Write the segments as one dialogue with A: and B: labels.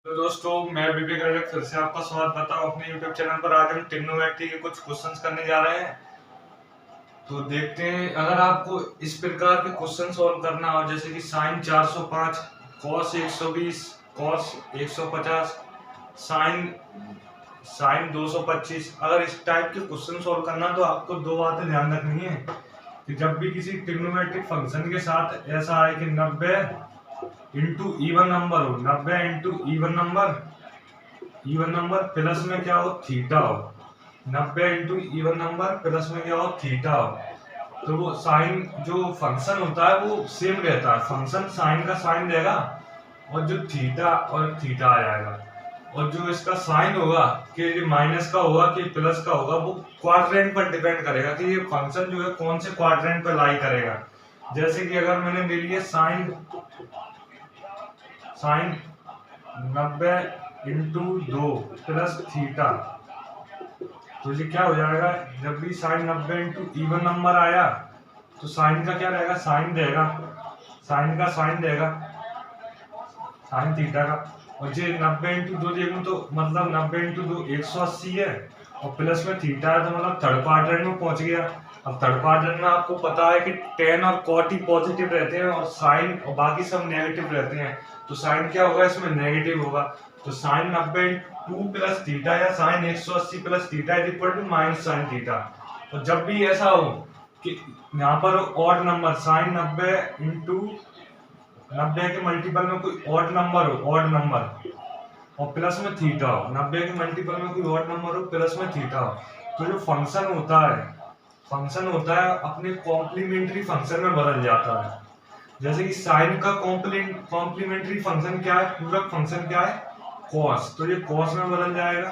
A: तो दोस्तों मैं विवेक रजक फिर से आपका स्वागत करता हूँ अपने YouTube चैनल पर। आज हम ट्रिग्नोमेट्री के कुछ क्वेश्चंस करने जा रहे हैं। तो देखते हैं, अगर आपको इस प्रकार के क्वेश्चन सॉल्व करना हो जैसे कि sine 405, cos 120, cos 150, sine sine 225, अगर इस टाइप के क्वेश्चन सॉल्व करना तो आपको दो बातें ध्यान रखनी है कि जब भी किसी ट्रिग्नोमेट्रिक फंक्शन के साथ ऐसा आए कि 90 इंटू इवन नंबर हो, 90 इंटू इवन नंबर प्लस में क्या हो, थीटा हो, 90 इंटू इवन नंबर प्लस में क्या हो, थीटा हो, तो वो साइन जो फंक्शन होता है वो सेम रहता है। फंक्शन साइन का साइन देगा और जो थीटा और थीटा आ जाएगा, और जो इसका साइन होगा कि माइनस का होगा कि प्लस का होगा, वो क्वाड्रेंट पर डिपेंड करेगा कि ये फंक्शन जो है कौन से क्वाड्रेंट पर लाई करेगा। जैसे कि अगर मैंने ले लिया साइन 90 इंटू 2 प्लस थीटा, तो ये क्या हो जाएगा, जब भी साइन 90 इंटू इवन नंबर आया तो साइन का क्या रहेगा, साइन देगा, साइन का साइन देगा, साइन थीटा का। और ये 90 इंटू 2 देखूं तो मतलब 90 इंटू 2 180 है, और प्लस में थीटा है तो मतलब थर्ड क्वाड्रेंट में पहुंच गया। अब थर्ड क्वाड्रेंट में आपको पता है कि टेन और कॉट ही पॉजिटिव रहते हैं और साइन और बाकी सब नेगेटिव रहते हैं, तो साइन क्या होगा, इसमें नेगेटिव होगा। तो साइन 90 2 प्लस थीटा या sine 180 plus theta is equal to minus sine theta. तो जब भी ऐसा हो कि यहाँ पर ऑड नंबर साइन 90 इंटू 90 के मल्टीपल में कोई ऑड नंबर हो, ऑड नंबर और प्लस में थीटा हो, 90 के मल्टीपल में कोई ऑड नंबर हो प्लस में थीटा हो, तो जो फंक्शन होता है अपने कॉम्प्लीमेंट्री फंक्शन में बदल जाता है। जैसे कि साइन का कॉम्प्लीमेंट्री फंक्शन क्या है, पूरक फंक्शन क्या है, कॉस, तो ये कॉस में बदल जाएगा।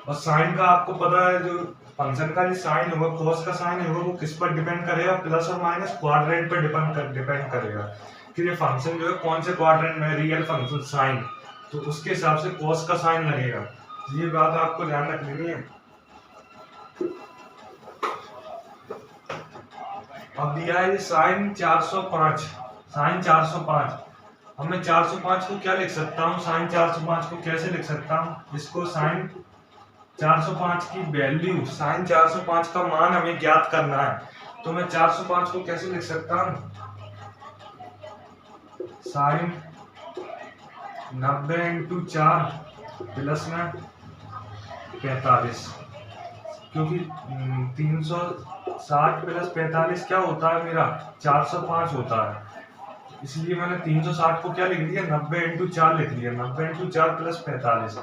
A: और साइन का आपको पता है जो फंक्शन का जो साइन होगा, कॉस का साइन होगा, वो किस पर डिपेंड करेगा, प्लस और माइनस क्वाड्रेंट पर डिपेंड करेगा कि ये फंक्शन जो है कौन से क्वाड्रेंट में, रियल फंक्शन साइन, तो उसके हिसाब से कॉस का साइन लगेगा। ये बात आपको ध्यान रखनी है। अब दिया है साइन 405, अब मैं 405 को क्या लिख सकता हूँ, साइन 405 को कैसे लिख सकता हूँ, इसको साइन 405 की वैल्यू, साइन 405 का मान हमें ज्ञात करना है, तो मैं 405 को कैसे लिख सकता हूँ, साइन 90 इंटू 4 प्लस में 45, क्योंकि 360 प्लस 45 क्या होता है मेरा, 405 होता है, इसलिए मैंने 360 को क्या लिख दिया, 90 इंटू 4 लिख लिया, 90 इंटू 4 प्लस 45।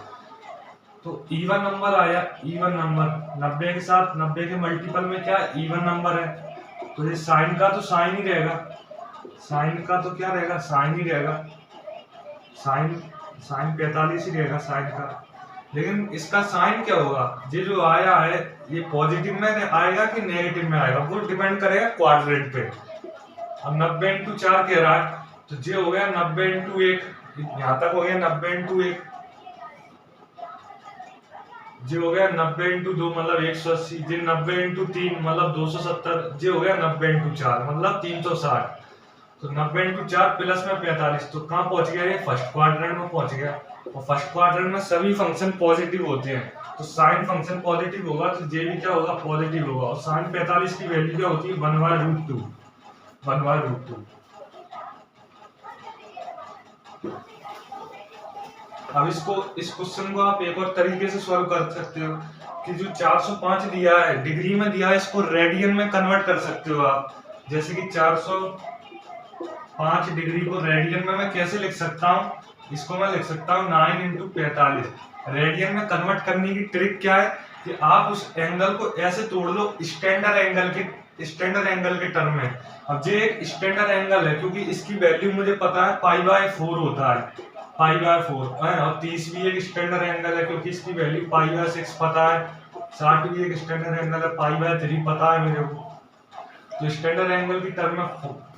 A: तो इवन नंबर आया, इवन नंबर 90 के साथ 90 के मल्टीपल में क्या इवन नंबर है, तो ये साइन का तो साइन ही रहेगा, साइन का तो क्या रहेगा, साइन ही रहेगा, साइन 45 ही रहेगा साइन का। लेकिन इसका साइन क्या होगा, ये जो आया है ये पॉजिटिव में आएगा कि नेगेटिव में आएगा, वो डिपेंड करेगा क्वाड्रेंट पे। अब 90 इंटू 4 कह रहा है, तो ये हो गया 90 इंटू 1, यहाँ तक हो गया 90 इंटू 1, ये हो गया 90 इंटू 2 मतलब 180, ये 90 इंटू 3 मतलब 270, ये हो गया 90 इंटू 4 मतलब 360। तो 90 इंटू 4 प्लस में 45, तो कहाँ पहुंच गया, ये फर्स्ट क्वाड्रेंट में पहुंच गया, और फर्स्ट क्वाड्रेंट में सभी फंक्शन पॉजिटिव होते हैं, तो साइन फंक्शन पॉजिटिव होगा तो जे भी क्या होगा, पॉजिटिव होगा। और साइन 45 की वैल्यू क्या होती है, 1/√2, 1/√2। अब इस क्वेश्चन को आप एक और तरीके से सॉल्व कर सकते हो कि जो 405 दिया है, डिग्री में दिया है, इसको रेडियन में कन्वर्ट कर सकते हो आप। जैसे कि 405 डिग्री को रेडियन में मैं कैसे लिख सकता हूँ, इसको मैं लिख सकता हूँ 9 इंटू 45। रेडियन में कन्वर्ट करने की ट्रिक क्या है कि आप उस एंगल को ऐसे तोड़ लो स्टैंडर्ड एंगल के टर्म में। अब ये एक स्टैंडर्ड एंगल है क्योंकि इसकी वैल्यू मुझे पता है π/4 होता है, π/4 है, और 30 भी एक स्टैंडर्ड एंगल है क्योंकि इसकी वैल्यू π/6 पता है, 60 भी एक स्टैंडर्ड एंगल है, π/3 पता है मेरे को। तो स्टैंडर्ड एंगल की टर्म में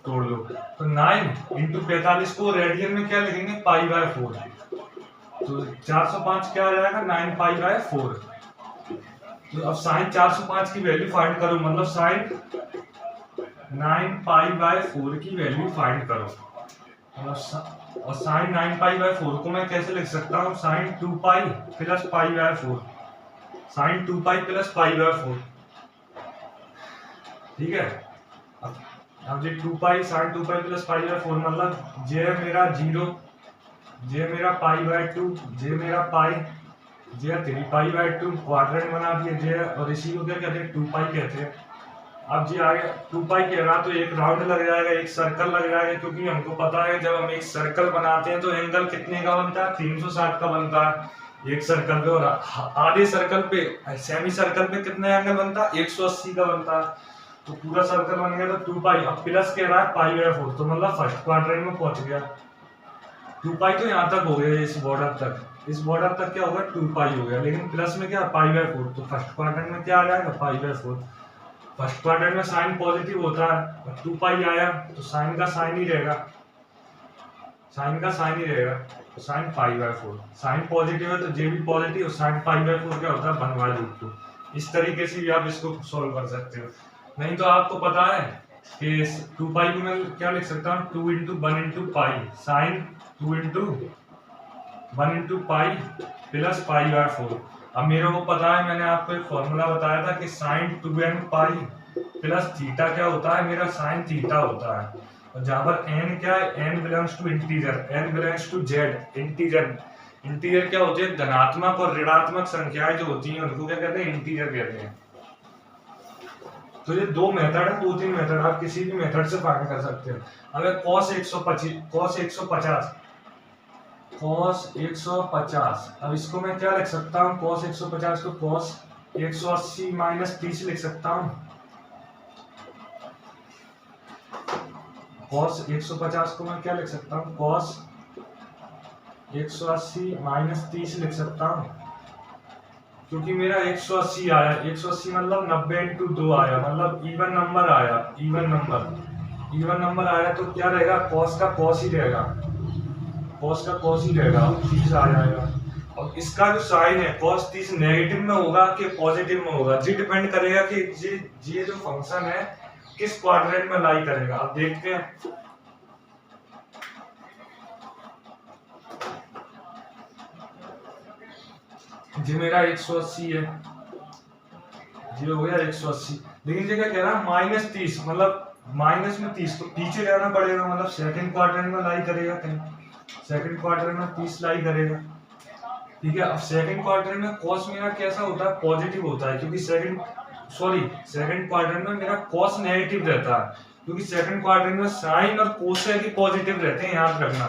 A: तोड़ लो, तो 9 इंटू 45 को रेडियन में क्या लिखेंगे, π/4, तो 405 क्या आ जाएगा, 9π/4। तो अब साइन 405 की वैल्यू फाइंड करो, मतलब साइन 9π/4 की वैल्यू फाइंड करो, मतलब और साइन 9π/4 को मैं कैसे लिख सकता हूँ, साइन 2π प्लस π/4, साइन 2π प्लस π/4। ठीक है, अब ये 2π साइन 2π प्लस π/4 मतलब जे मेरा 0, जे मेरा π/2, जे मेरा पाई, जे 3π/2 क्वाड्रेंट बना दिए जे, और इसी को क्या कहते हैं, 2π कहते हैं। अब जी आगे 2π कह रहा तो एक राउंड लग जाएगा, एक सर्कल लग जाएगा, क्योंकि हमको पता है जब हम एक सर्कल बनाते हैं तो एंगल कितने का बनता है, 360 का बनता है एक सर्कल पे, और आधे सर्कल पे, सेमी सर्कल पे कितने एंगल बनता है, 180 का बनता है। तो पूरा सर्कल बन गया तो 2π, अब प्लस कह रहा है π/4, तो मतलब फर्स्ट क्वाड्रेंट में पहुंच गया। 2π तो यहाँ तक हो गया, इस बॉर्डर तक, इस बॉर्डर तक क्या होगा 2π हो गया, लेकिन प्लस में क्या π/4, तो फर्स्ट क्वाड्रेंट में क्या आ जाएगा π/4। फर्स्ट क्वाड्रेंट में साइन पॉजिटिव होता है, और 2π आया तो साइन का साइन ही रहेगा, साइन का साइन ही रहेगा, तो साइन π/4, साइन पॉजिटिव है तो जे भी पॉजिटिव, साइन π/4 क्या होता है 1/√2। इस तरीके से भी आप इसको सॉल्व कर सकते हो। नहीं तो आपको पता है कि 2π को मैं क्या लिख सकता हूँ, 2 × 1 × π, साइन 2 × 1 × π प्लस π/4। अब मेरे को पता है, मैंने आपको एक फॉर्मूला बताया था कि साइन 2n π प्लस थीटा क्या होता है, मेरा साइन थीटा होता है। और जहाँ पर n क्या है, n belongs to integer, n belongs to z, integer, integer क्या होते हैं, धनात्मक और ऋणात्मक संख्याएं जो होती हैं उनको क्या कहते हैं, इंटीजर कहते हैं। तो ये दो मेथड है, 2-3 मेथड, आप किसी भी मेथड से फाइंड कर सकते हो। अगर cos 150, अब इसको मैं क्या लिख सकता हूँ, cos 150 को cos 180 - 30 लिख सकता हूँ। cos 150 को मैं क्या लिख सकता हूँ, cos 180 - 30 लिख सकता हूँ, क्योंकि मेरा 180 आया, 180 मतलब 90 × 2 आया, मतलब इवन नंबर आया, इवन नंबर आया तो क्या रहेगा, cos का cos ही रहेगा, cos का cos ही रहेगा, 30 आ जाएगा। और इसका जो साइन है cos 30 नेगेटिव में होगा कि पॉजिटिव में होगा, जी डिपेंड करेगा कि ये जो फंक्शन है किस क्वाड्रेंट में लाई करेगा। अब देखते हैं, जी मेरा 180 है, ये हो गया 180, लेकिन ये क्या कह रहा है -30, मतलब माइनस में 30, तो पीछे जाना पड़ेगा, मतलब सेकंड क्वाड्रेंट में लाई करेगा, कहीं सेकंड क्वाड्रेंट में 30 लाई करेगा। ठीक है, अब सेकंड क्वाड्रेंट में cos मेरा कैसा होता है, पॉजिटिव होता है, क्योंकि सेकंड क्वाड्रेंट में मेरा cos नेगेटिव रहता है, क्योंकि सेकंड क्वाड्रेंट में साइन और कोसेक पॉजिटिव रहते हैं, याद रखना।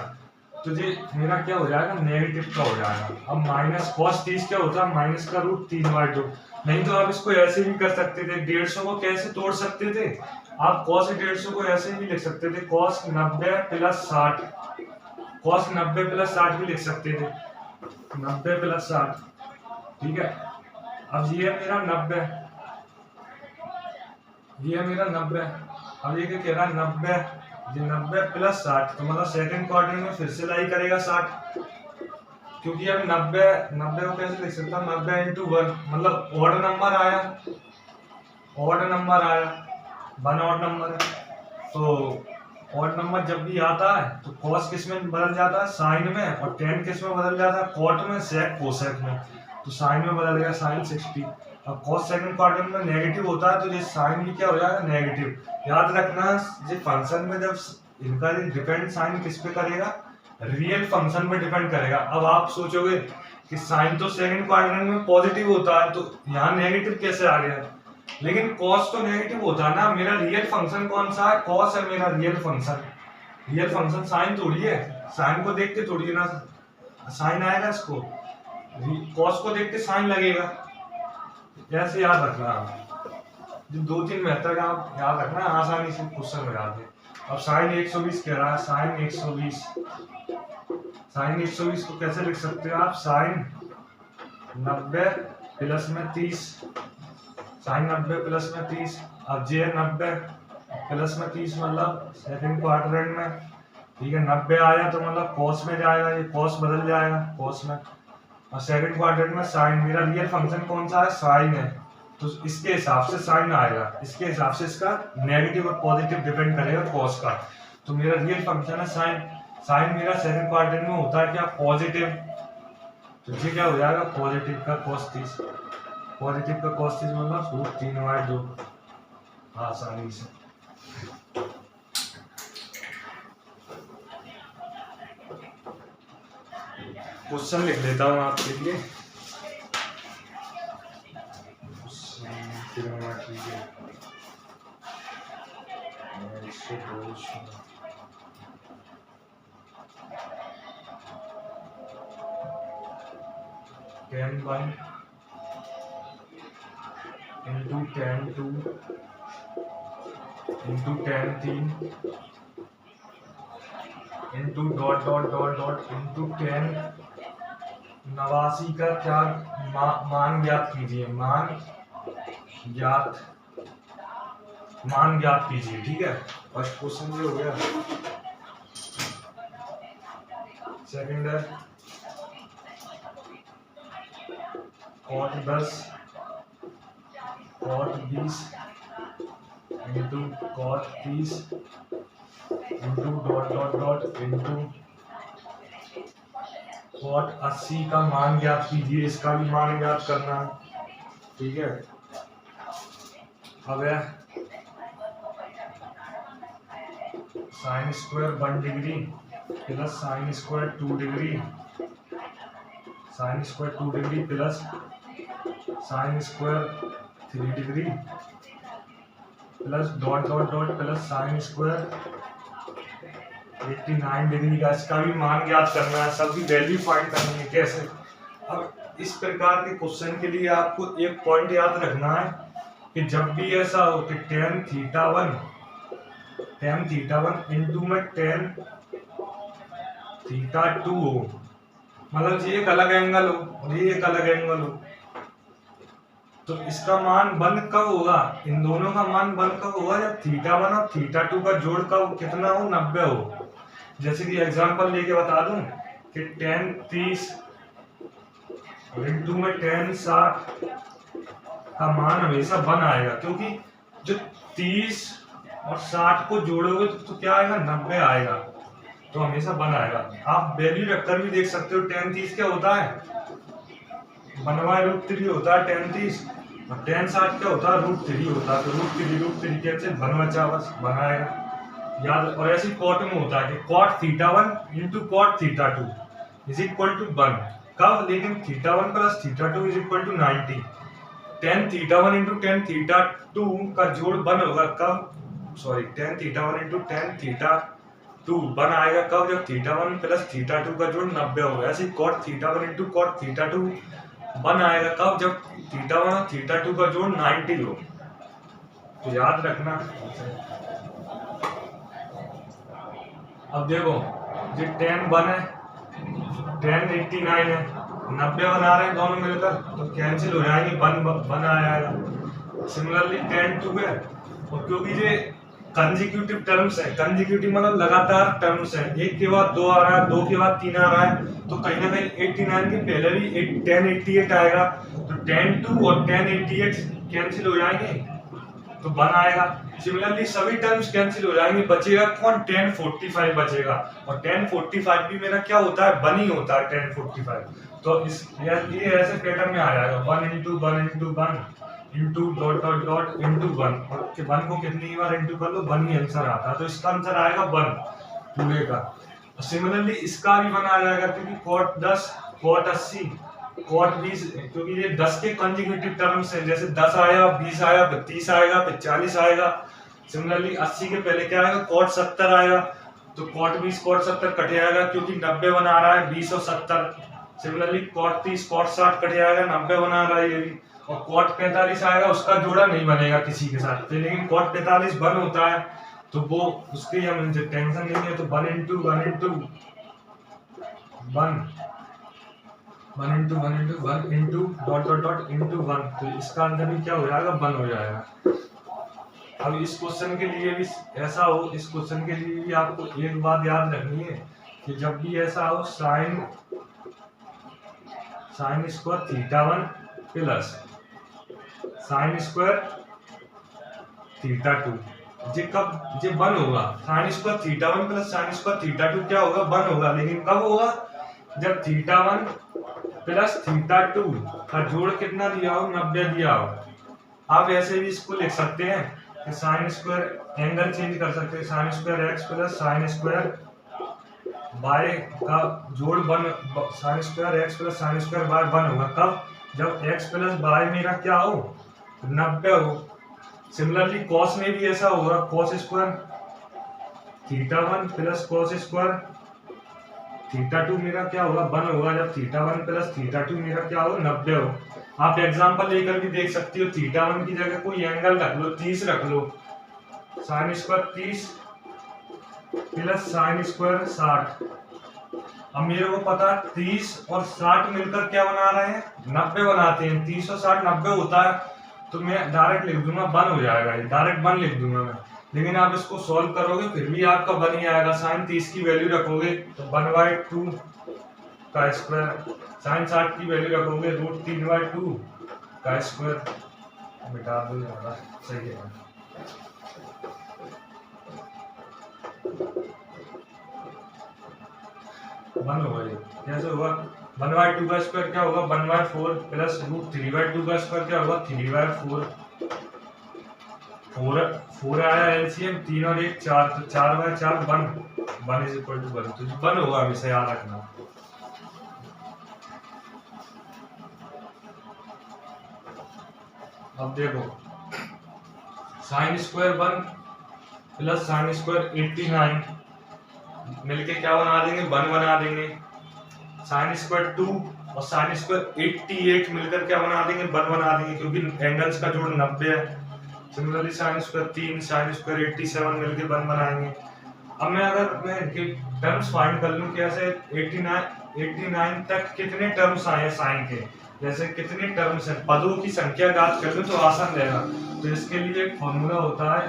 A: तो ये मेरा क्या हो जाएगा, नेगेटिव का हो जाएगा। अब माइनस cos 30 क्या होता है, माइनस का √3/2। नहीं तो आप इसको ऐसे भी कर सकते थे, 150 को कैसे तोड़ सकते थे आप, cos 150 को ऐसे भी लिख सकते थे, cos 90 + 60, cos 90 + 60 भी लिख सकते थे, 90 + 60। ठीक है, अब ये मेरा 90, ये मेरा 90, अब ये क्या कह रहा है 90, ये 90 + 60, तो मतलब सेकंड क्वाड्रेंट में फिर से लाई करेगा 60, क्योंकि अब 90 को कैसे लिख सकता हूँ, 90 × 1, मतलब ऑड नंबर आया, 1 ऑड नंबर है, तो ऑड नंबर जब भी आता है तो cos किस में बदल जाता है, साइन में, और tan किस में बदल जाता है, cot में, sec कोसेक में, तो साइन में बदल गया, साइन 60। अब cos सेकंड क्वाड्रेंट में नेगेटिव होता है तो ये साइन भी क्या हो जाएगा, नेगेटिव। याद रखना, ये फंक्शन में जब इनका डिपेंड साइन किस पे करेगा, रियल फंक्शन पे डिपेंड करेगा। अब आप सोचोगे कि साइन तो सेकंड क्वाड्रेंट में पॉजिटिव होता है, तो यहाँ नेगेटिव कैसे आ गया, लेकिन cos तो नेगेटिव होता है ना, मेरा रियल फंक्शन कौन सा है, cos है मेरा रियल फंक्शन साइन थोड़ी है, साइन को देख के थोड़ी ना साइन आएगा, इसको cos को देख के साइन लगेगा। ऐसे याद रखना, जो 2-3 मेथड आप याद रखना, आसानी से क्वेश्चन में याद है। अब साइन 120 कह रहा है, साइन 120 को कैसे लिख सकते हो आप, साइन 90 प्लस में 30, साइन 90 प्लस में 30, अब जे 90 प्लस में 30 मतलब सेकंड क्वाड्रेंट में। ठीक है, 90 आया तो मतलब cos में जाएगा, ये cos बदल जाएगा cos में, और सेकंड क्वाड्रेंट में साइन, मेरा रियल फंक्शन कौन सा है, साइन है, तो इसके हिसाब से साइन आएगा, इसके हिसाब से इसका नेगेटिव और पॉजिटिव डिपेंड करेगा cos का, तो मेरा रियल फंक्शन है साइन। साइन मेरा सेकंड क्वाड्रेंट में होता है क्या, पॉजिटिव, तो ये क्या हो जाएगा पॉजिटिव का cos 30, पॉजिटिव का cos 30 मतलब √3/2 आसानी से। क्वेश्चन लिख देता हूँ आपके लिए। tan 1 into tan 2 into tan 3 into dot dot dot dot into tan 89 का क्या मान ज्ञात कीजिए, मान ज्ञात कीजिए। ठीक है, फर्स्ट क्वेश्चन ये हो गया। सेकंड है cot 10 cot 20 into cot 30 into dot dot dot into cot 80 का मान ज्ञात कीजिए, इसका भी मान ज्ञात करना है। ठीक है, अब है sine square 1 degree plus sine square 2 degree, sine square 2 degree plus sine square 3 degree plus dot dot dot plus sine square 89 degree का, इसका भी मान ज्ञात करना है, सबकी वैल्यू फाइंड करनी है। कैसे, अब इस प्रकार के क्वेश्चन के लिए आपको एक पॉइंट याद रखना है कि जब भी ऐसा हो कि tan थीटा वन इंटू में tan थीटा 2 हो, मतलब ये एक अलग एंगल हो और ये एक अलग एंगल हो, तो इसका मान 1 कब होगा, इन दोनों का मान 1 कब होगा, जब थीटा 1 और थीटा 2 का जोड़ कब कितना हो, 90 हो। जैसे कि एग्जांपल लेके बता दूं कि tan 30 इंटू में tan 60 का मान हमेशा 1 आएगा, क्योंकि जो 30 और 60 को जोड़ोगे तो क्या आएगा, 90 आएगा, तो हमेशा 1 आएगा। आप वैल्यू रखकर भी देख सकते हो। tan 30 क्या होता है, 1/√3 होता है tan 30, और tan 60 क्या होता है, √3 होता है, तो √3 कैसे 1 बचा, बस 1 आएगा याद। और ऐसी cot में होता है कि cot theta 1 into cot theta 2 is equal to 1 कब, लेकिन theta 1 plus theta 2 is equal to 90। tan theta 1 into tan theta 2 का जोड़ 1 होगा कब, sorry tan theta 1 into tan theta 2 1 आएगा कब, जब थीटा 1 प्लस थीटा 2 का जोड़ 90 होगा। ऐसे cot theta 1 into cot theta 2 1 आएगा कब, जब थीटा 1 और थीटा 2 का जोड़ 90 हो, तो याद रखना। अब देखो ये tan 1 है, tan 89 है, 90 बना रहे हैं दोनों मिलकर, तो कैंसिल हो जाएंगे, 1 आएगा। सिमिलरली tan 2 है, और क्योंकि ये कंसेक्यूटिव टर्म्स है, कंसेक्यूटिव मतलब लगातार टर्म्स है, एक के बाद 2 आ रहा है, 2 के बाद 3 आ रहा है, तो कहीं ना कहीं 89 के पहले भी tan 88 आएगा, तो tan 2 और tan 88 कैंसिल हो जाएंगे, तो 1 आएगा। सिमिलरली सभी टर्म्स कैंसिल हो जाएंगे, बचेगा कौन, tan 45 बचेगा, और tan 45 भी मेरा क्या होता है, 1 ही होता है tan 45। तो इस ये ऐसे पैटर्न में आ जाएगा 1 into 1 into 1 into dot dot dot into 1, और 1 को कितनी बार इंटू कर लो 1 ही आंसर आता है, तो इसका आंसर आएगा 1 पूरे का। सिमिलरली इसका भी 1 आ जाएगा, क्योंकि cot 10 cot 80 cot 20, क्योंकि ये 10 के कंसेक्यूटिव टर्म्स हैं, जैसे 10 आया 20 आया फिर 30 आएगा फिर 40 आएगा। सिमिलरली 80 के पहले क्या आएगा, cot 70 आएगा, तो cot 20 cot 70 कट जाएगा, क्योंकि 90 बना रहा है 20 और 70। सिमिलरली cot 30 cot 60 कट जाएगा, 90 बना रहा है ये भी, और cot 45 आएगा, उसका जोड़ा नहीं बनेगा किसी के साथ, लेकिन cot 45 1 होता है, तो वो उसके हम टेंशन नहीं है, तो 1 into 1 into 1 1 into 1 into 1 into dot dot dot into 1, तो इसका आंसर भी क्या हो जाएगा, 1 हो जाएगा। अब इस क्वेश्चन के लिए भी ऐसा हो, इस क्वेश्चन के लिए भी आपको एक बात याद रखनी है कि जब भी ऐसा हो sine square theta 1 plus sine square theta 2, ये कब ये 1 होगा, sine square theta 1 plus sine square theta 2 क्या होगा, 1 होगा। लेकिन कब होगा, जब थीटा 1 प्लस थीटा 2 का जोड़ कितना दिया हो, 90 दिया हो। आप ऐसे भी इसको लिख सकते हैं कि साइन स्क्वायर एंगल चेंज कर सकते हैं, sine square x plus sine square y का जोड़ 1, sine square x plus sine square y 1 होगा। कब, जब एक्स प्लस वाई मेरा क्या हो, 90 हो। सिमिलरली कॉस में भी ऐसा होगा, cos square theta 1 plus cos square theta 2 मेरा क्या होगा, 1 होगा। जब थीटा 1 प्लस थीटा 2 मेरा क्या हो, 90 हो। आप एग्जांपल लेकर भी देख सकते हो, थीटा 1 की जगह कोई एंगल रख लो, 30 रख लो, sine square 30 plus sine square 60। अब मेरे को पता है 30 और 60 मिलकर क्या बना रहे हैं, 90 बनाते हैं। 30 और 60 90 होता है, तो मैं डायरेक्ट लिख दूंगा 1 हो जाएगा, ये डायरेक्ट 1 लिख दूंगा मैं। लेकिन आप इसको सॉल्व करोगे फिर भी आपका 1 ही आएगा। साइन 30 की वैल्यू रखोगे तो 1/2 का स्क्वायर, साइन 60 की वैल्यू रखोगे √3/2 का स्क्वायर। मिटा दो ज्यादा सही है। 1 होगा, ये कैसे होगा, 1/2 का स्क्वायर क्या होगा, 1/4 प्लस √3/2 का स्क्वायर क्या होगा, 3/4। 4 आया एलसीएम, 3 और 1 4, तो 4/4 1 इज इक्वल टू 1, तो 1 होगा, हमेशा याद रखना। अब देखो sine square 1 plus sine square 89 मिलके क्या बना देंगे, 1 बना देंगे। साइन स्क्वायर 2 और साइन स्क्वायर 88 मिलकर क्या बना देंगे, 1 बना देंगे, क्योंकि एंगल्स का जोड़ 90 है। Similarly sine square 3 sine square 87 मिलके 1 बनाएंगे। अब मैं अगर मैं इनके टर्म्स फाइंड कर लूं, कैसे 89 तक कितने टर्म्स आए साइन के, जैसे कितने टर्म्स हैं, पदों की संख्या ज्ञात कर लूं तो आसान रहेगा। तो इसके लिए एक फॉर्मूला होता है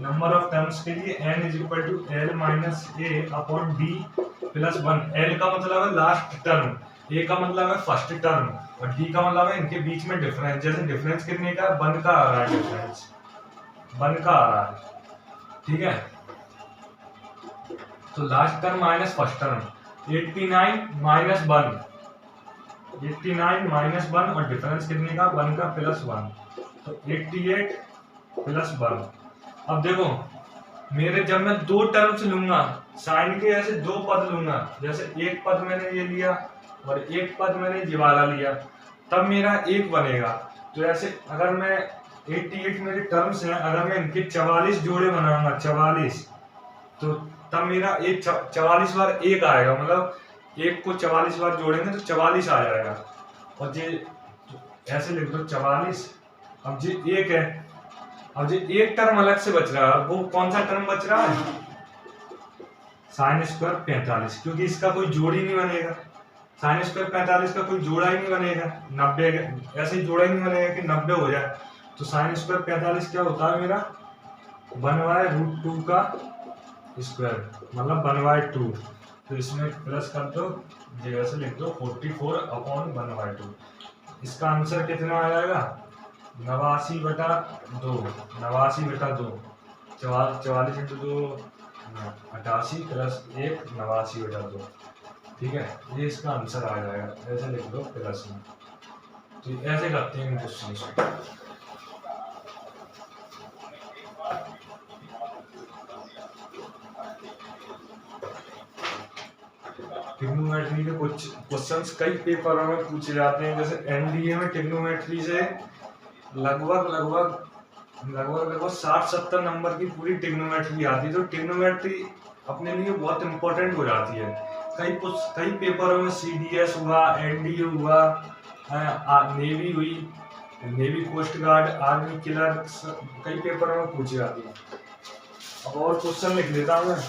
A: नंबर ऑफ टर्म्स के लिए, n = l-a/d + 1। l का मतलब है लास्ट टर्म, a का मतलब है फर्स्ट टर्म और d का मतलब है इनके बीच में डिफरेंस। जैसे डिफरेंस कितने का, 1 का आ रहा है, डिफरेंस 1 का आ रहा है, ठीक है। तो last term minus first term, 89 - 1, 89 - 1 और डिफरेंस कितने का, 1 का प्लस 1, तो 88 प्लस 1। अब देखो मेरे, जब मैं 2 टर्म्स लूंगा साइन के, ऐसे 2 पद लूंगा, जैसे एक पद मैंने ये लिया और एक पद मैंने ये वाला लिया, तब मेरा 1 बनेगा। तो ऐसे अगर मैं 88 मेरे टर्म्स हैं, अगर मैं इनके 44 जोड़े बनाऊंगा, 44, तो तब मेरा 44 बार 1 आएगा, मतलब 1 को 44 बार जोड़ेंगे तो 44 आ जाएगा। और ये ऐसे लिख दो 44। अब ये 1 है, अब ये एक टर्म अलग से बच रहा है, वो कौन सा टर्म बच रहा है, साइन स्क्वायर 45, क्योंकि इसका कोई जोड़ ही नहीं बनेगा। साइन स्क्वायर 45 का कोई जोड़ा ही नहीं बनेगा, 90 ऐसे ही जोड़ा ही नहीं बनेगा कि 90 हो जाए। तो साइन स्क्वायर 45 क्या होता है मेरा, 1/√2 का स्क्वायर, मतलब 1/2। तो इसमें प्लस कर दो, ये ऐसे लिख दो 44/1/2। इसका आंसर कितना आ जाएगा, 89/2, 89/2, 44 × 2 88 प्लस 1 89/2, ठीक है। ये इसका आंसर आ जाएगा, ऐसे लिख दो प्लस में। तो ऐसे करते हैं क्वेश्चन। ट्रिग्नोमेट्री के कुछ क्वेश्चंस कई पेपरों में पूछे जाते हैं, जैसे एनडीए में ट्रिग्नोमेट्री से लगभग 60-70 नंबर की पूरी ट्रिग्नोमेट्री आती है। तो ट्रिग्नोमेट्री अपने लिए बहुत इंपॉर्टेंट हो जाती है। कई पेपरों में सीडीएस हुआ, एनडीए हुआ, नेवी हुई, navy coast guard, army clerk, कई पेपरों में पूछी जाती है। अब और क्वेश्चन लिख लेता हूँ मैं।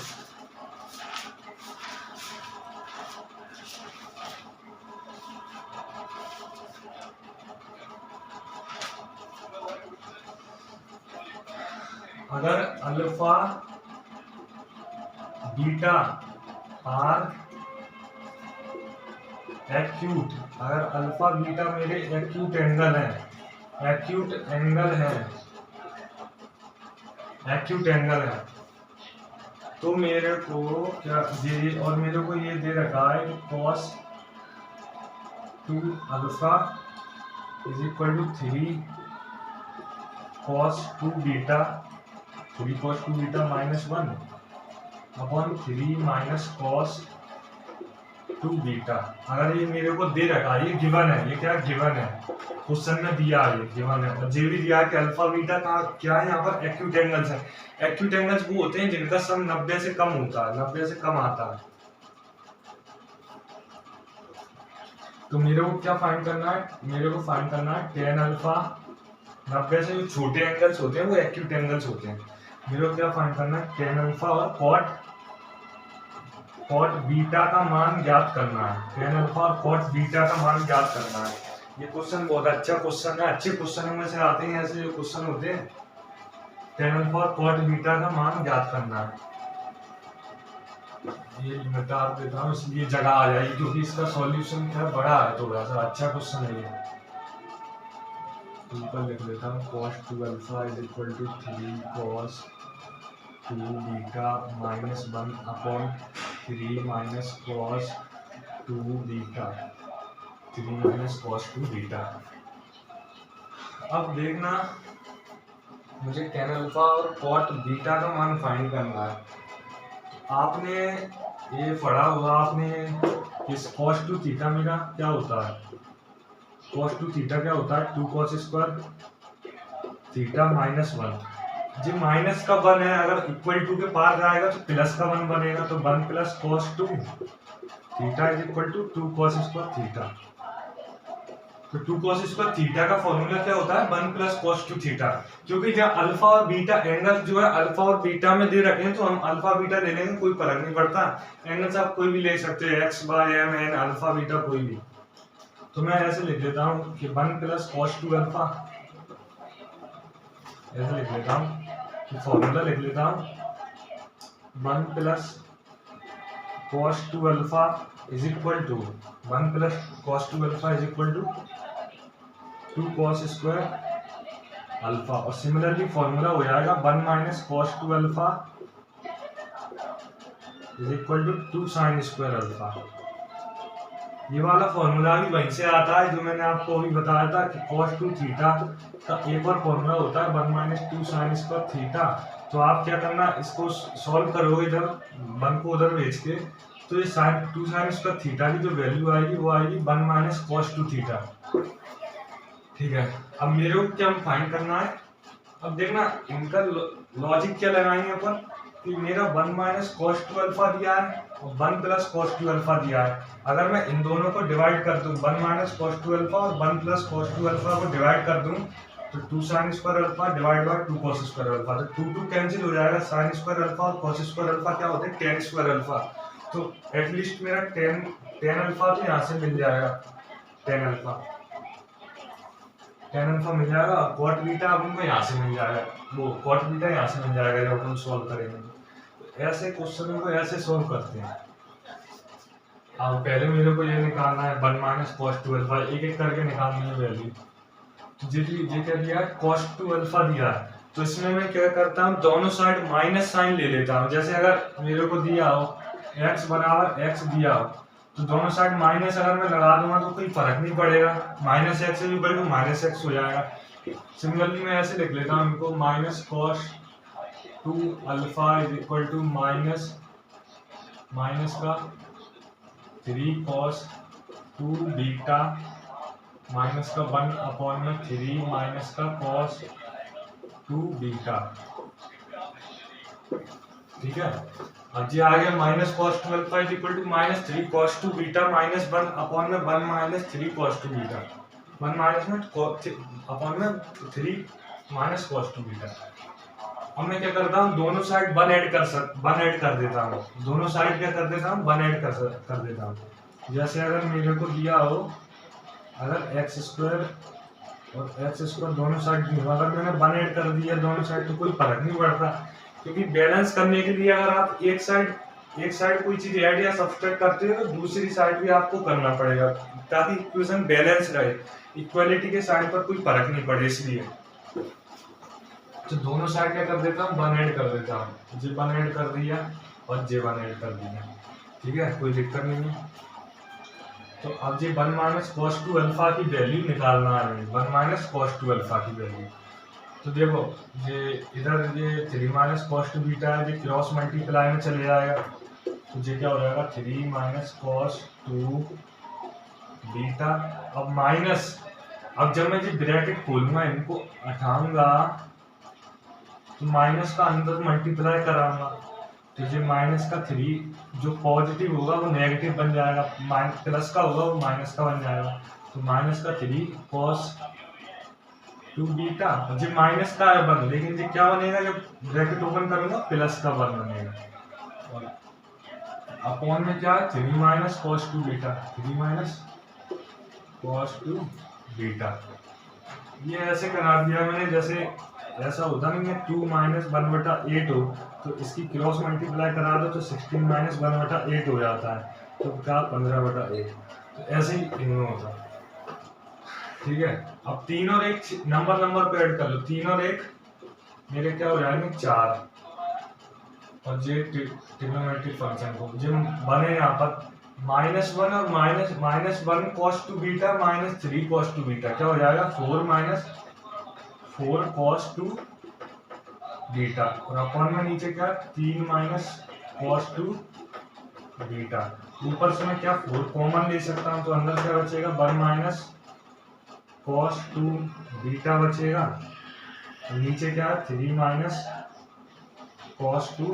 A: अगर अल्फा बीटा आर एक्यूट, अगर अल्फा बीटा मेरे एक्यूट एंगल है, एक्यूट एंगल है। तो मेरे को क्या ये, और मेरे को ये दे रखा है कि cos 2 alpha is equal to 3 cos 2 beta, 3 cos 2 beta minus 1 upon 3 minus cos 2 beta. अगर ये मेरे को दे रखा है, ये गिवन है, ये क्या गिवन है, क्वेश्चन में दिया है, ये गिवन है। और ये भी दिया है कि अल्फा बीटा का क्या है, यहाँ पर एक्यूट एंगल्स है। एक्यूट एंगल्स वो होते हैं जिनका सम 90 से कम होता है, 90 से कम आता है। तो मेरे को क्या फाइंड करना है, मेरे को फाइंड करना है tan अल्फा, 90 से जो छोटे एंगल्स होते हैं वो एक्यूट एंगल्स होते हैं। मेरे को क्या फाइंड करना है, tan अल्फा और cot बीटा का मान ज्ञात करना है। tan अल्फा और cot बीटा का मान ज्ञात करना है। ये क्वेश्चन बहुत अच्छा क्वेश्चन है, अच्छे क्वेश्चनों में से आते हैं ऐसे जो क्वेश्चन होते हैं। tan अल्फा और cot बीटा का मान ज्ञात करना है। ये बता देता हूँ इसलिए जगह आ जाएगी, क्योंकि इसका सॉल्यूशन क्या बड़ा है, थोड़ा सा अच्छा क्वेश्चन है ये। ऊपर लिख लेता हूँ cos 2 alpha is equal to 3 cos 2 beta minus 1 upon 3 minus cos 2 beta, 3 minus cos 2 beta. अब देखना, मुझे tan अल्फा और cot बीटा का मान फाइंड करना है। आपने ये पढ़ा होगा, आपने इस cos 2 थीटा मेरा क्या होता है, cos 2 थीटा क्या होता है, 2 cos स्क्वायर थीटा माइनस 1। जी माइनस का 1 है, अगर इक्वल टू के पार जाएगा तो प्लस का 1 बनेगा, तो 1 plus cos 2 theta is equal to 2 cos square theta. तो 2 cos स्क्वायर थीटा का फॉर्मूला क्या होता है, 1 प्लस cos 2 थीटा। क्योंकि जब अल्फा और बीटा एंगल जो है अल्फा और बीटा में दे रखे हैं, तो हम अल्फा बीटा ले लेंगे, कोई फर्क नहीं पड़ता। एंगल्स आप कोई भी ले सकते हैं, x by m n alpha beta कोई भी। तो मैं ऐसे लिख देता हूँ कि 1 प्लस cos 2 अल्फा, ऐसे लिख लेता हूँ कि फॉर्मूला लिख लेता हूँ 1 plus cos 2 alpha is equal to 1 plus cos 2 alpha is equal to 2 cos square alpha. और सिमिलरली फॉर्मूला हो जाएगा 1 minus cos 2 alpha is equal to 2 sin square alpha. ये वाला फॉर्मूला भी वहीं से आता है जो मैंने आपको अभी बताया था कि cos 2 थीटा का एक और फॉर्मूला होता है 1 माइनस 2 sin स्क्वायर थीटा। तो आप क्या करना, इसको सॉल्व करोगे इधर 1 को उधर भेज के, तो ये 2 sin स्क्वायर थीटा की जो वैल्यू आएगी वो आएगी 1 माइनस cos 2 थीटा। ठीक है, अब मेरे को क्या फाइंड करना है, अब देखना इनका लॉजिक क्या लगाएंगे अपन कि मेरा 1 माइनस cos 2 अल्फा दिया है और 1 प्लस cos 2 अल्फा दिया है। अगर मैं इन दोनों को डिवाइड कर दूं, 1 माइनस cos 2 अल्फा और 1 प्लस cos 2 अल्फा को डिवाइड कर दूं, तो 2 sin square alpha divide by 2 cos square alpha, तो 2 कैंसिल हो जाएगा, sin स्क्वायर अल्फा और cos स्क्वायर अल्फा क्या होते हैं, tan स्क्वायर अल्फा। तो एटलीस्ट मेरा tan अल्फा तो यहाँ से मिल जाएगा, tan अल्फा मिल जाएगा। cot बीटा अपन यहाँ से मिल जाएगा, वो cot बीटा यहाँ से मिल जाएगा जब अपन सॉल्व करेंगे। ऐसे क्वेश्चनों को ऐसे सॉल्व करते हैं। अब पहले मेरे को ये निकालना है 1 माइनस cos 2 अल्फा, एक एक करके निकालनी है वैल्यू। ये क्या दिया है, cos 2 अल्फा दिया है, तो इसमें मैं क्या करता हूँ, दोनों साइड माइनस साइन ले लेता हूँ। जैसे अगर मेरे को दिया हो x बराबर x दिया हो, तो दोनों साइड माइनस अगर मैं लगा दूंगा तो कोई फर्क नहीं पड़ेगा, माइनस एक्स से भी बड़े माइनस एक्स हो जाएगा। सिमिलरली मैं ऐसे लिख लेता हूँ इनको, minus cos 2 alpha is equal to minus का 3 cos 2 बीटा माइनस का 1 अपॉन में 3 माइनस का cos 2 बीटा। ठीक है, अब ये आ गया minus cos 2 alpha is equal to minus 3 cos 2 beta minus 1 upon में 1 माइनस 3 cos 2 बीटा, 1 माइनस में अपॉन में 3 माइनस cos 2 बीटा। अब मैं क्या करता हूँ, दोनों साइड 1 ऐड कर देता हूँ, दोनों साइड क्या कर देता हूँ, 1 ऐड कर देता हूँ। जैसे अगर मेरे को दिया हो, अगर एक्स स्क्वायर और एक्स स्क्वायर दोनों साइड, अगर मैंने 1 ऐड कर दिया दोनों साइड तो कोई फर्क नहीं पड़ता, क्योंकि बैलेंस करने के लिए अगर आप एक साइड कोई चीज ऐड या सब्सट्रैक्ट करते हो तो दूसरी साइड भी आपको करना पड़ेगा, ताकि इक्वेशन बैलेंस रहे, इक्वालिटी के साइड पर कोई फर्क नहीं पड़े इसलिए। तो दोनों साइड क्या कर देता हूँ, वन ऐड कर देता हूँ। जे वन ऐड कर दिया और जे वन ऐड कर दिया, ठीक है, कोई दिक्कत नहीं है। तो अब ये one minus cos two alpha की वैल्यू निकालना है, one minus cos two alpha की वैल्यू। तो देखो ये इधर ये three minus cos two beta है, ये क्रॉस मल्टीप्लाई में चले जाएगा, तो ये क्या हो जाएगा, three minus cos two beta. अब माइनस, अब जब मैं ये ब्रैकेट खोलूंगा इनको हटाऊंगा तो माइनस का अंदर मल्टीप्लाई कराऊंगा, तो ये माइनस का थ्री जो पॉजिटिव होगा वो नेगेटिव बन जाएगा, प्लस का होगा वो माइनस का बन जाएगा। तो माइनस का थ्री कॉस टू बीटा, जो माइनस का है वन, लेकिन ये क्या बनेगा जब ब्रैकेट ओपन करूंगा, प्लस का वन बनेगा। और अपॉन में क्या है, three minus cos two beta, three minus cos two beta. ये ऐसे करा दिया मैंने, जैसे ऐसा होता नहीं है टू माइनस वन बटा एट हो तो इसकी क्रॉस मल्टीप्लाई करा दो तो सिक्सटीन माइनस वन बटा एट हो जाता है, तो क्या 15 बटा एट। तो ऐसे ही इनमें होता है, ठीक है। अब तीन और एक नंबर पे ऐड कर लो, तीन और एक मेरे क्या हो जाएंगे, चार, और ये ट्रिग्नोमेट्रिक फंक्शन को जो बने यहाँ पर माइनस वन और minus one cos two beta minus three cos two beta, क्या हो जाएगा, four minus four cos two beta, और अपॉन में नीचे क्या, तीन माइनस कॉस टू बीटा। ऊपर से मैं क्या फोर कॉमन ले सकता हूँ, तो अंदर क्या बचेगा, one minus cos two beta बचेगा, नीचे क्या है, three minus cos two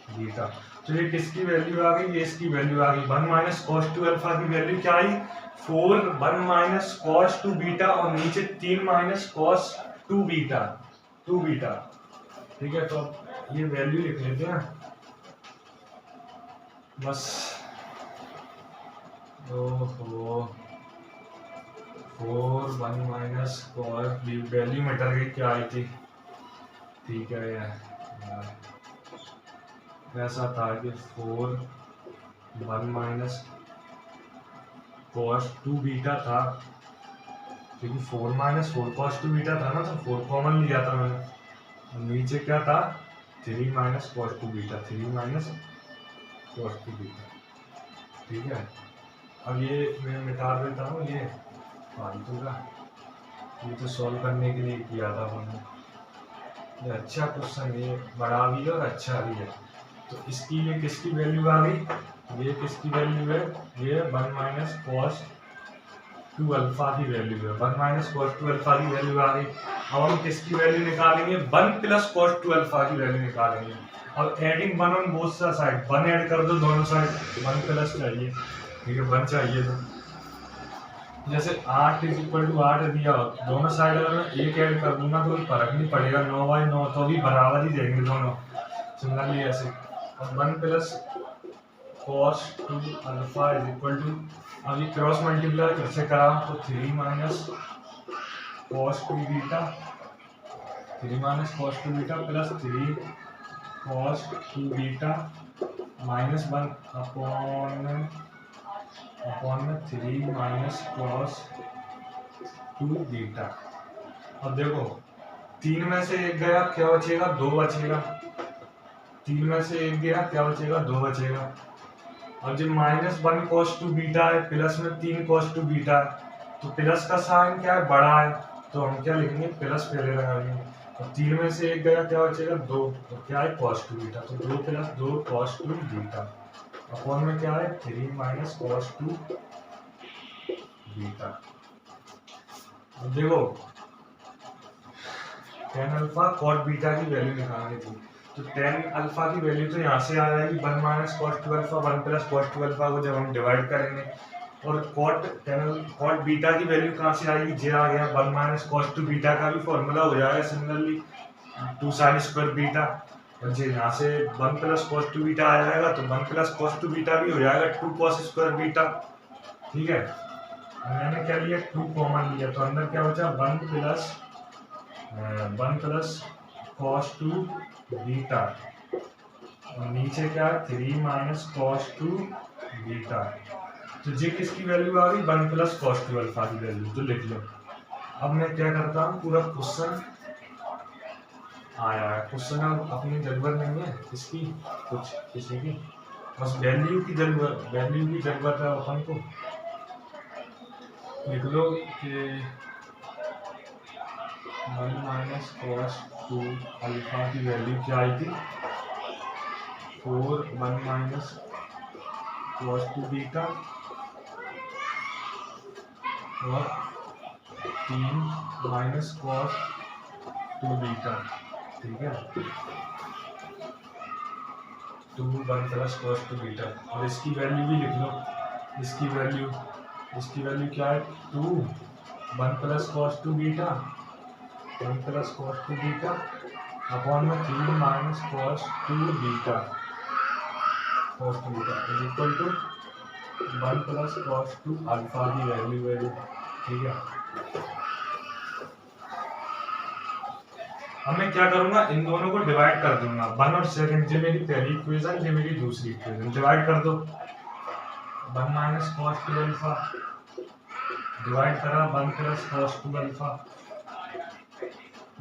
A: beta. तो ये किसकी वैल्यू आ गई, ये इसकी वैल्यू आ गई, one minus cos two alpha की वैल्यू क्या आई, four one minus cos two beta, और नीचे तीन minus cos two beta, two beta, ठीक है। तो ये वैल्यू लिख लेते हैं बस। ओहो, four one minus cos value मिटर गई, क्या आई थी, ठीक है यार, ऐसा था कि four one minus cos two beta था, क्योंकि four minus four cos two beta था ना, तो फोर कॉमन लिया था मैंने, नीचे क्या था, three minus cos two beta, three minus cos two beta, ठीक है। अब ये मैं मिटा देता हूँ ये फालतू का, ये तो सॉल्व करने के लिए किया था हमने, ये अच्छा क्वेश्चन, ये बड़ा भी है और अच्छा भी है। तो इसकी ये किसकी वैल्यू आ गई, ये किसकी वैल्यू है, ये one minus cos two alpha की वैल्यू है, one minus cos two alpha की वैल्यू आ गई। अब हम किसकी वैल्यू निकालेंगे, one plus cos two alpha की वैल्यू निकालेंगे। अब adding one on both side, one add कर दो दोनों साइड, वन प्लस चाहिए, ठीक है, वन चाहिए। तो जैसे 8 इज इक्वल टू 8 दिया हो, दोनों साइड अगर मैं एक ऐड कर दूंगा तो फर्क नहीं पड़ेगा, 9/9 तो भी बराबर ही देंगे दोनों, सिमिलरली ऐसे। और one plus cos two alpha is equal to, अब ये क्रॉस मल्टीप्लाई कैसे करा, तो three minus cos two beta, three minus cos two beta plus three cos two beta minus one upon में three minus cos two beta. अब देखो तीन में से एक गया, क्या बचेगा, दो बचेगा, तीन में से एक गया, क्या बचेगा, दो बचेगा। और जो minus one cos two beta है, प्लस में तीन कॉस टू बीटा है, तो प्लस का साइन क्या है, बड़ा है, तो हम क्या लिखेंगे, प्लस पहले लगाएंगे। और तीन में से एक गया, क्या बचेगा, दो, तो क्या है, कॉस टू बीटा, तो दो प्लस दो कॉस टू बीटा, अपॉन में क्या है, three minus cos two beta. अब देखो टेन अल्फा कॉट बीटा की वैल्यू निकालनी थी, तो टेन अल्फा की वैल्यू तो यहाँ से आ जाएगी, one minus cos two alpha, one plus cos two alpha को जब हम डिवाइड करेंगे, और कॉट बीटा की वैल्यू कहाँ से आएगी, जे आ गया, one minus cos two beta का भी फॉर्मूला हो जाएगा similarly two sine square beta, और जे यहाँ से one plus cos two beta आ जाएगा, तो one plus cos two beta भी हो जाएगा टू कॉस स्क्वायर बीटा, ठीक है। मैंने क्या लिया, टू कॉमन लिया, तो अंदर क्या बचा, one plus cos two beta, और नीचे क्या है, three minus cos two beta. तो जे किसकी वैल्यू आ गई, one plus cos two alpha की वैल्यू, तो लिख लो। अब मैं क्या करता हूँ, पूरा क्वेश्चन आया है। क्वेश्चन अपनी जरूरत नहीं है इसकी कुछ किसी की, बस वैल्यू की जरूरत है अपन को। लिख लो कि 1 माइनस कॉस 2 अल्फा की वैल्यू क्या आई थी, 4 1 माइनस कॉस 2 बीटा और 3 माइनस कॉस 2 बीटा। ठीक है, 2 1 प्लस कॉस 2 बीटा। और इसकी वैल्यू भी लिख लो, इसकी वैल्यू क्या है, 2 1 plus cos 2 beta, 1 plus cos 2 beta upon में 3 minus cos 2 beta is equal to 1 plus cos 2 alpha की वैल्यू है। ठीक है, अब मैं क्या करूंगा, इन दोनों को डिवाइड कर दूंगा, 1 और सेकंड, ये मेरी पहली इक्वेशन, ये मेरी दूसरी इक्वेशन, डिवाइड कर दो। 1 माइनस कॉस 2 अल्फा डिवाइड करा 1 प्लस कॉस 2 अल्फा।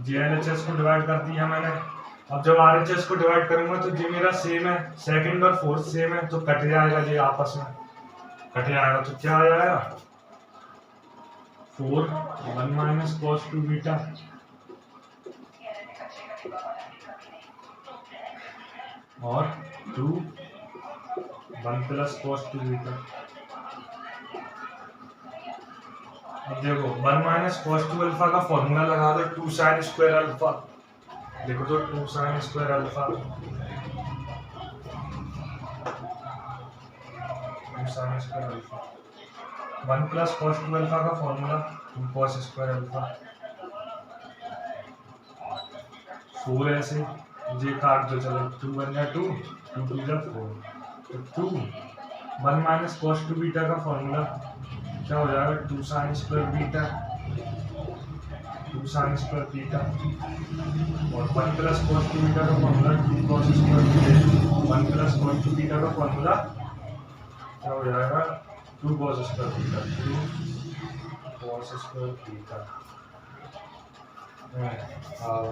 A: GLHS को डिवाइड कर दिया मैंने। अब जब RHS को डिवाइड करूंगा तो ये मेरा सेम है, सेकंड और फोर्थ सेम है, तो कट जाएगा, ये आपस में कट जाएगा, तो क्या आ जाएगा 4 1 माइनस कॉस 2 बीटा और 2 1 प्लस कॉस 2 बीटा। अब देखो 1 माइनस कॉस 2 अल्फा का फॉर्मूला लगा दो, 2 साइन स्क्वायर अल्फा, देखो तो 2 sine square alpha, 2 sine square alpha, 1 plus cos 2 alpha का फॉर्मूला 2 कॉस स्क्वायर अल्फा, 4 ऐसे ये काट दो, चलो 2 1 या 2 2 2 या 4, तो 2 1 माइनस कॉस 2 बीटा का फॉर्मूला क्या हो जाएगा, 2 sign square beta, 2 sign square beta और 1 प्लस कॉस 2 बीटा का formula 2 cos square beta, 1 plus cos 2 beta का फॉर्मूला क्या हो जाएगा, 2 cos square beta, 2 cos square beta. अब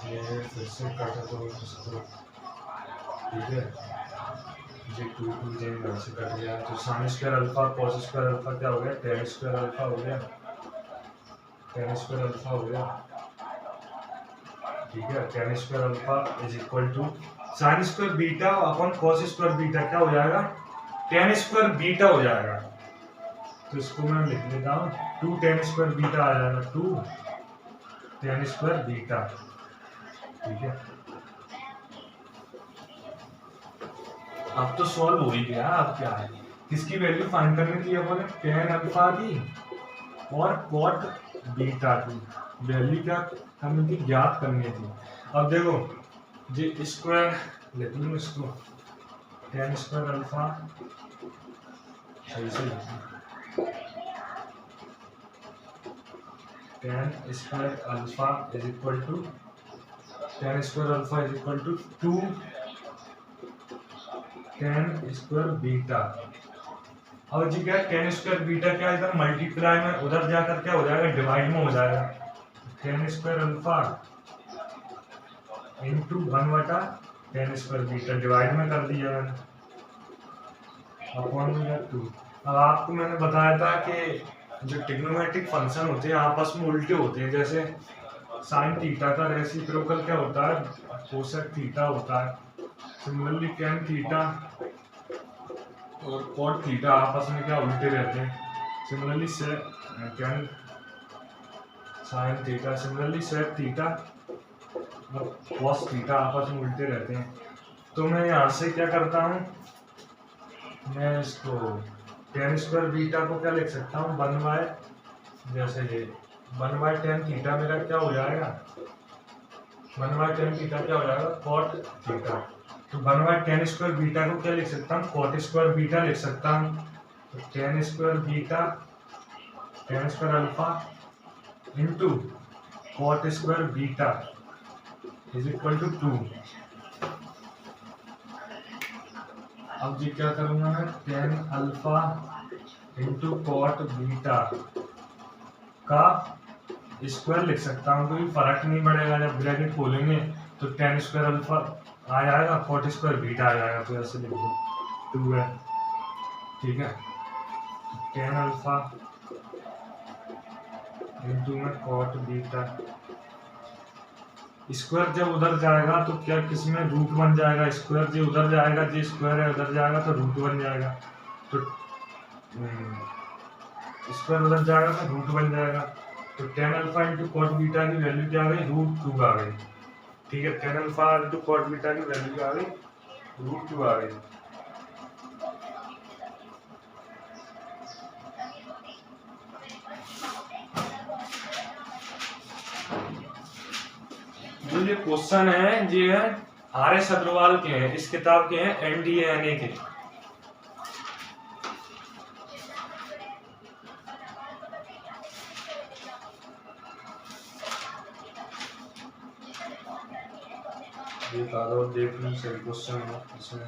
A: ये फिर से काटा तो इसको, ठीक है, ये 2 2 इधर से कट गया, तो sine square alpha cos square alpha क्या हो गया, tan स्क्वायर अल्फा हो गया, tan स्क्वायर अल्फा हो गया। ठीक है, tan square alpha is equal to sine square beta upon cos square beta क्या हो जाएगा, tan स्क्वायर बीटा हो जाएगा। तो इसको मैं लिख लेता हूँ, 2 tan स्क्वायर बीटा आ जाएगा, 2 tan स्क्वायर बीटा। ठीक है, अब तो सॉल्व हो ही गया। अब क्या है, किसकी वैल्यू फाइंड करनी थी अपन ने, tan अल्फा की और cot बीटा की वैल्यू क्या करनी थी, ज्ञात करनी थी। अब देखो ये स्क्वायर लिख लूँ इसको, tan स्क्वायर अल्फा सही से tan square alpha is equal to 2 tan square beta. अब जी क्या tan स्क्वायर बीटा क्या इधर मल्टीप्लाई में, उधर जाकर क्या हो जाएगा, डिवाइड में हो जाएगा, tan स्क्वायर अल्फा इंटू 1 बटा tan स्क्वायर बीटा, डिवाइड में कर दिया मैंने, अपॉन में 2। अब आपको मैंने बताया था कि जो ट्रिग्नोमेट्रिक फंक्शन होते हैं आपस में उल्टे होते हैं, जैसे साइन थीटा का रेसिप्रोकल क्या होता है, कोसेक थीटा होता है। सिमिलरली tan थीटा और cot थीटा आपस में क्या उल्टे रहते हैं। Similarly tan sine theta, similarly sec theta और cos थीटा आपस में उल्टे रहते हैं। तो मैं यहाँ से क्या करता हूँ, मैं इसको tan स्क्वायर बीटा को क्या लिख सकता हूँ, 1 बाय, जैसे ये 1 बाय tan थीटा मेरा क्या हो जाएगा, 1 बाय tan थीटा क्या हो जाएगा, cot थीटा। तो 1 बाय tan स्क्वायर बीटा को क्या लिख सकता हूँ, cot स्क्वायर बीटा लिख सकता हूँ। तो tan square beta, tan square alpha into cot square beta is equal to 2। अब जी क्या करूंगा मैं, tan alpha into cot beta का स्क्वायर लिख सकता हूँ, कोई फर्क नहीं पड़ेगा। जब ब्रैकेट खोलेंगे तो टेन स्क्वायर अल्फा आ जाएगा, 40 स्क्वायर बीटा आ जाएगा, तो ऐसे लिख दो 2 है, ठीक है। टेन अल्फा इंटू में कॉट बीटा, स्क्वायर जब उधर जाएगा तो क्या किसमें रूट बन जाएगा, स्क्वायर जो उधर जाएगा, जो स्क्वायर है उधर जाएगा तो रूट बन जाएगा, तो स्क्वायर उधर जाएगा तो रूट बन जाएगा। तो tan alpha into cot beta की वैल्यू क्या आ गई, √2 आ गई, ठीक है। Tan alpha into cot beta की वैल्यू क्या आ गई, √2 आ गई। जो ये क्वेश्चन है ये है RS अग्रवाल के हैं, इस किताब के हैं, NDA के। देख लूं सही क्वेश्चन है इसमें।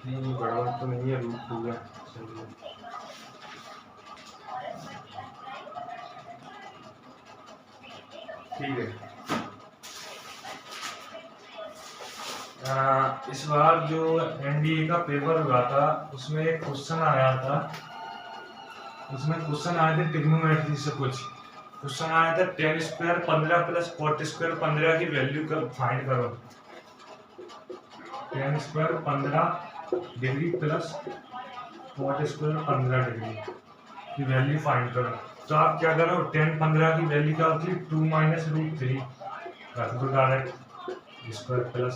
A: नहीं गड़बड़ तो नहीं है, √2 है, सही है। ठीक है। इस बार जो NDA का पेपर हुआ था उसमें एक क्वेश्चन आया था, उसमें क्वेश्चन आए थे ट्रिग्नोमेट्री से, कुछ क्वेश्चन आया था tan square 15 plus cot square 15 की वैल्यू का फाइंड करो। Tan square 15 degree plus cot square 15 degree की वैल्यू फाइंड करो। तो आप क्या करो, टेन 15 की वैल्यू क्या होती है, 2 माइनस √3 रख दो डायरेक्ट स्क्वायर, प्लस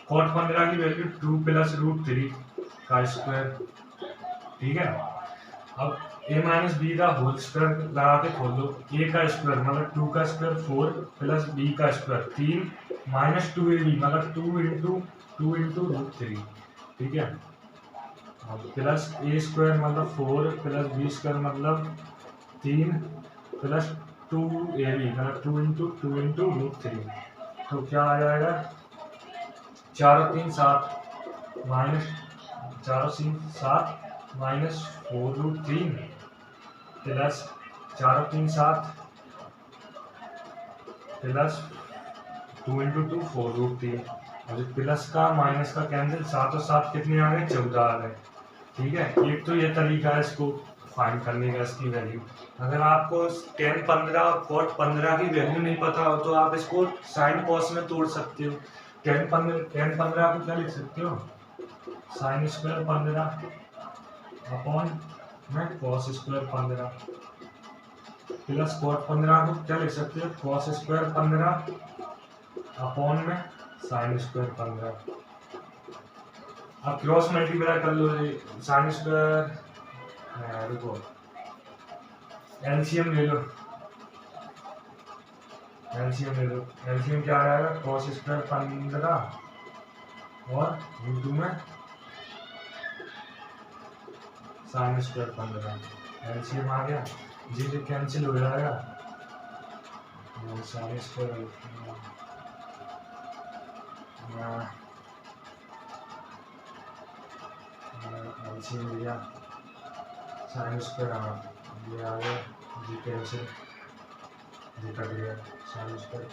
A: कॉट 15 की वैल्यू 2 प्लस √3 का स्क्वायर, ठीक है। अब a माइनस बी का होल स्क्वायर लगा के खोल दो, a का स्क्वायर मतलब 2 का स्क्वायर 4 प्लस b का स्क्वायर 3 माइनस 2ab मतलब 2 इंटू √3, ठीक है। प्लस a स्क्वायर मतलब 4 प्लस b स्क्वायर मतलब 3 प्लस 2ab मतलब 2 इंटू √3, तो क्या आ जाएगा, 4 और 3 7 माइनस 4 और 3 7 माइनस 4√3 प्लस 4 और 3 7 प्लस 2 इंटू 2 4√3। और प्लस का माइनस का कैंसिल, 7 और 7 कितने आ गए, 14 आ गए, ठीक है। एक तो ये तरीका है इसको फाइंड करने का, इसकी वैल्यू। अगर आपको टेन 15 और कॉट 15 की वैल्यू नहीं पता हो तो आप इसको साइन कॉस में तोड़ सकते हो। टेन 15 को क्या लिख सकते हो, साइन स्क्वायर 15 अपॉन में कॉस स्क्वायर 15 प्लस कॉट 15 को क्या लिख सकते हो, कॉस स्क्वायर 15 अपॉन में साइन स्क्वायर 15। अब क्रॉस मल्टीप्लाई कर लो, साइन स्क्वायर, रुको एलसीएम ले लो, एलसीएम क्या आ जाएगा, कॉस स्क्वायर 15 और इंटू में साइन स्क्वायर 15, एलसीएम आ गया, जी कैंसिल हो जाएगा, साइन स्क्वायर एलसीएम लिया, साइन स्क्वायर ये आ गया, जी कैंसिल, जी कट गया, sine square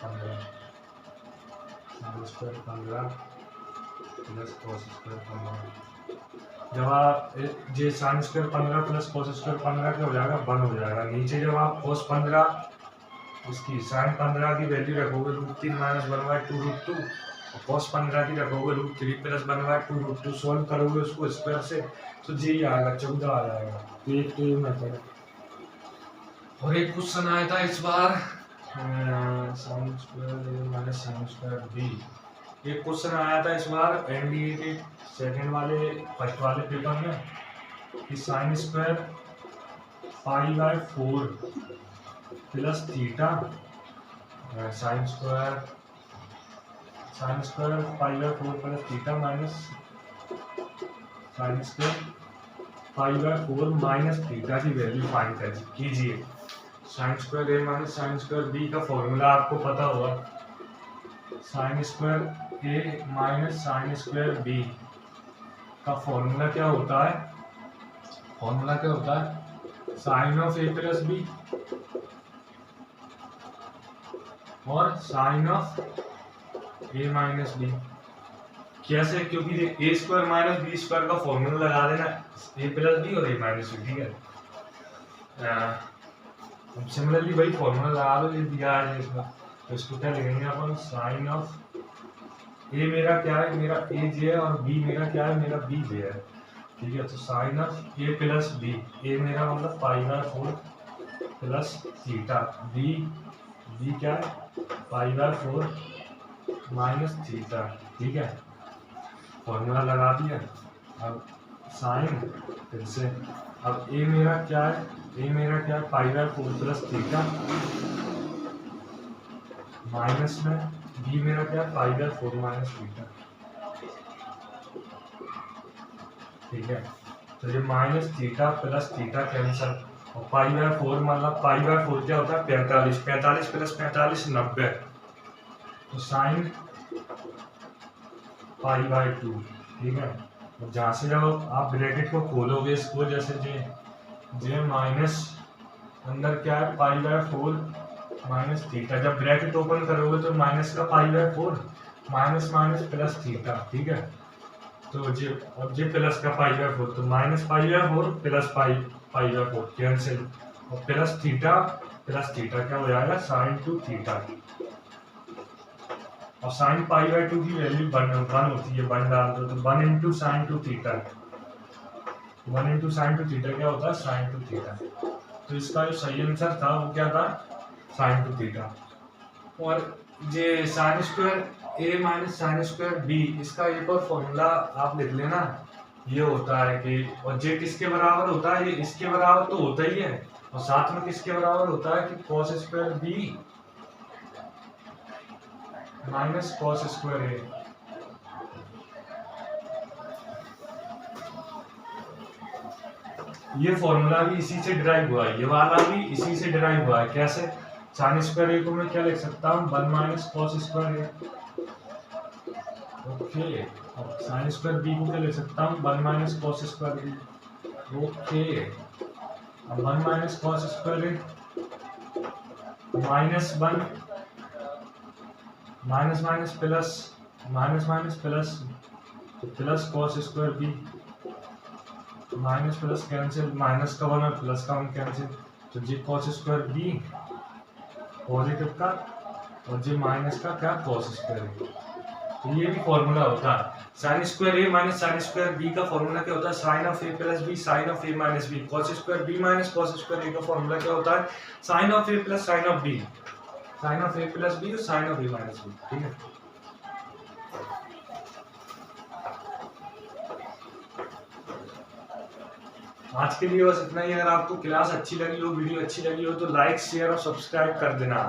A: 15 plus cos square 15। जब आप ये sine square 15 plus cos square 15 क्या हो जाएगा, 1 हो जाएगा। नीचे जब आप कॉस 15 उसकी साइन 15 की वैल्यू रखोगे √3 माइनस 1/2 √2, और कॉस 15 की रखोगे √3 प्लस 1/2 √2, सोल्व करोगे उसको स्क्वायर से तो जी आएगा, 14 आ जाएगा। तो एक तो ये मेथड है। और एक क्वेश्चन आया था इस बार sine square minus sine square b, एक क्वेश्चन आया था इस बार NDA के फर्स्ट वाले पेपर में कि sine square π/4 plus theta, sine square π/4 plus theta minus sine square π/4 minus theta की वैल्यू फाइंड कीजिए। Sine square a minus sine square b का फॉर्मूला आपको पता होगा, साइन स्क्वायर ए माइनस साइन स्क्वायर बी का फॉर्मूला क्या होता है? फॉर्मूला क्या होता है? Sine of A plus B और sine of A minus B. कैसे? क्योंकि A square minus B square का फॉर्मूला लगा देना, ए प्लस बी और ए माइनस बी, ठीक है। सिमिलरली वही फॉर्मूला लगा दो, ये दिया है इसका, तो इसको क्या लिखेंगे अपन? साइन ऑफ ए मेरा क्या है? मेरा ए जे है, और बी मेरा क्या है? मेरा बी जे है, ठीक है। तो sine of A plus B, A मेरा मतलब π/4 प्लस थीटा, बी क्या है? π/4 माइनस थीटा, ठीक है। फॉर्मूला लगा दिया। अब साइन फिर से, अब ए मेरा क्या है? ए मेरा क्या है? π/4 प्लस थीटा माइनस में बी मेरा क्या है? π/4 माइनस थीटा, ठीक है। तो ये minus theta plus theta cancel, और π/4 मतलब π/4 क्या होता है? 45, 45 प्लस 45 90, तो साइन π/2, ठीक है। तो जहाँ से जब आप ब्रैकेट को खोलोगे इसको, जैसे जे माइनस अंदर क्या है? π/4 माइनस थीटा, जब ब्रैकेट ओपन करोगे तो माइनस का π/4 माइनस माइनस प्लस थीटा, ठीक है। तो जे प्लस का π/4, तो माइनस π/4 प्लस π/4 कैंसिल, और प्लस थीटा क्या हो जाएगा? Sign 2 theta. और साइन π/2 की वैल्यू 1 होती है, 1 डाल दो तो 1 into sine 2 theta, 1 into sine 2 theta क्या होता है? Sine 2 theta. तो इसका जो सही आंसर था वो क्या था? Sine 2 theta. और ये साइन स्क्वायर ए माइनस साइन स्क्वायर बी, इसका एक और फॉर्मूला आप लिख लेना, ये होता है कि, और जे किसके बराबर होता है? ये इसके बराबर तो होता ही है, और साथ में किसके बराबर होता है? कि cos square B minus cos square A. ये फॉर्मूला भी इसी से डिराइव हुआ है, ये वाला भी इसी से डिराइव हुआ है। कैसे? साइन स्क्वायर ए को मैं क्या लिख सकता हूँ? 1 minus cos square A, okay. और साइन स्क्वायर बी को क्या लिख सकता हूँ? 1 minus cos square B, okay. अब 1 माइनस कॉस स्क्वायर ए minus 1 minus minus plus, minus minus plus, तो plus cos square B, minus plus cancel, minus का 1 और प्लस का 1 कैंसिल, तो जी कॉस स्क्वायर बी पॉजिटिव का, और जी माइनस का क्या? Cos square B. तो ये भी फॉर्मूला होता है। साइन स्क्वायर ए माइनस साइन स्क्वायर बी का फॉर्मूला क्या होता है? Sine of A plus B sine of A minus B. Cos square B minus cos square A का फॉर्मूला क्या होता है? Sine of A plus sine of B, sine of A plus B और sine of A minus B, ठीक है। आज के लिए बस इतना ही। अगर आपको क्लास अच्छी लगी हो, वीडियो अच्छी लगी हो, तो लाइक शेयर और सब्सक्राइब कर देना।